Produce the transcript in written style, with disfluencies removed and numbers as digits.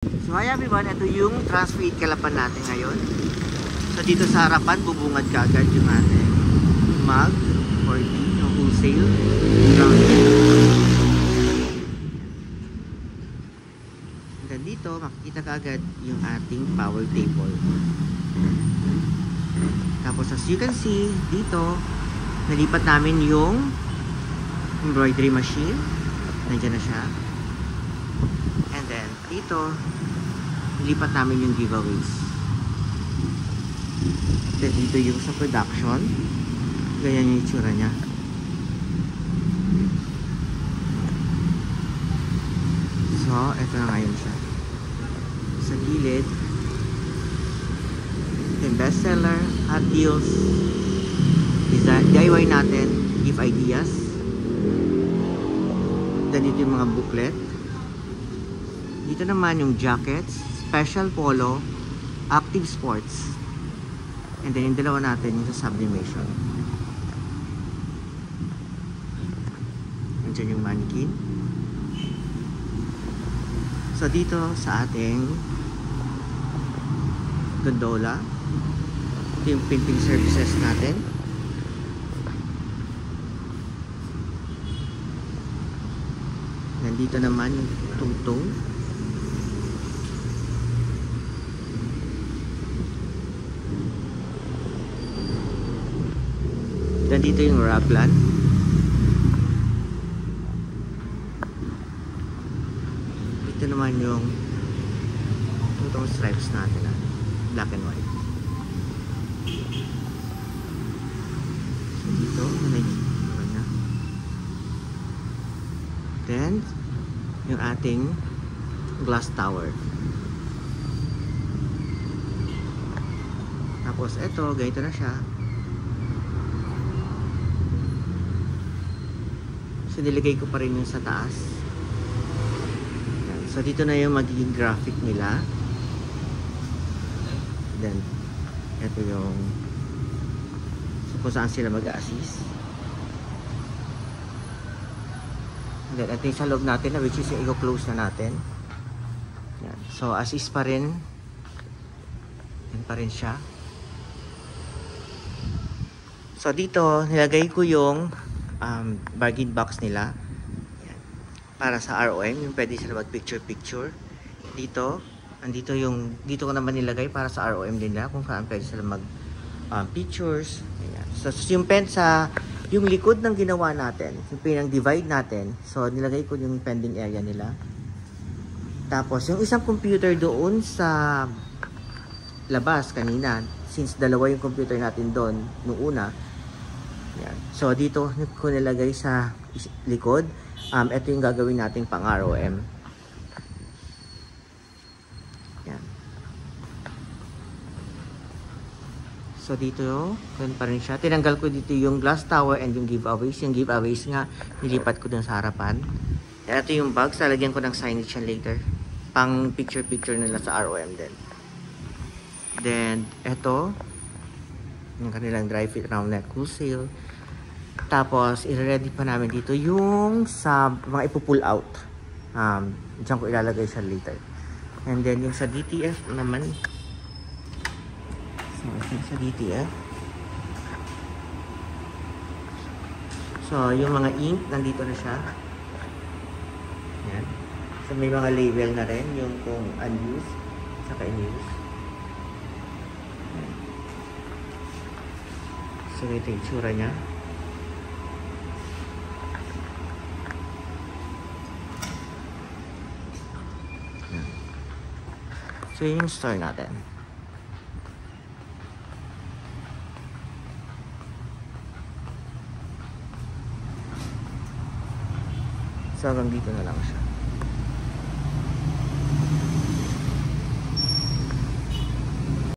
So hi everyone, ito yung transfer kalapan natin ngayon. So dito sa harapan, bubungad ka agad yung ating mag 40 ng wholesale. And dito, makikita ka agad yung ating power table. Tapos as you can see, dito, nalipat namin yung embroidery machine. Nandiyan na siya. And then, dito, nilipat namin yung giveaways. Then, dito yung sa production. Ganyan yung itsura niya. So, ito na ngayon siya. Sa gilid, yung bestseller, hot deals, DIY natin, give ideas. Then, dito yung mga booklet. Dito naman yung jackets, special polo, active sports. And then yung dalawa natin yung sa sublimation. Nandiyan yung mannequin. So dito sa ating gondola, ito yung printing services natin. Nandito naman yung tungtong. Nandito yung raglan. Ito naman yung tutong stripes natin, black and white. So dito, nanay na. Then, yung ating glass tower. Tapos ito, ganito na siya. So, nilagay ko pa rin yung sa taas. Yan. So, dito na yung magiging graphic nila. Then, ito yung kung saan sila mag-a-assist. Then, ito yung sa loob natin, which is yung i-close na natin. Yan. So, as is pa rin. Yan pa rin siya. So, dito, nilagay ko yung bargain box nila. Yan. Para sa ROM, yung pwede sila mag picture dito, andito yung dito ko naman nilagay para sa ROM nila kung saan pwede sila mag pictures. Yan. So yung pen sa yung likod ng ginawa natin, yung pinang divide natin, so nilagay ko yung pending area nila. Tapos yung isang computer doon sa labas kanina, since dalawa yung computer natin doon nung una. Yan. So dito ko nilagay sa likod. Ito yung gagawin nating pang ROM. Yan. So dito, ganun pa rin siya. Tinanggal ko dito yung glass tower and yung giveaways. Yung giveaways nga, nilipat ko dun sa harapan. Yan, ito yung bags. Lalagyan ko ng signage yan later. Pang picture nila sa ROM din. Then, ito yung kanilang dry fit round neck wholesale. Tapos, i-ready pa namin dito yung sa mga ipo-pull out. Diyan ko ilalagay siya later. And then, yung sa DTF naman. So, yung sa DTF. So, yung mga ink, nandito na siya. Yan. So, may mga label na rin. Yung kung unused, saka in-use. So, ito yung tsura niya. So, yun yung store natin. So, hanggang dito na lang siya.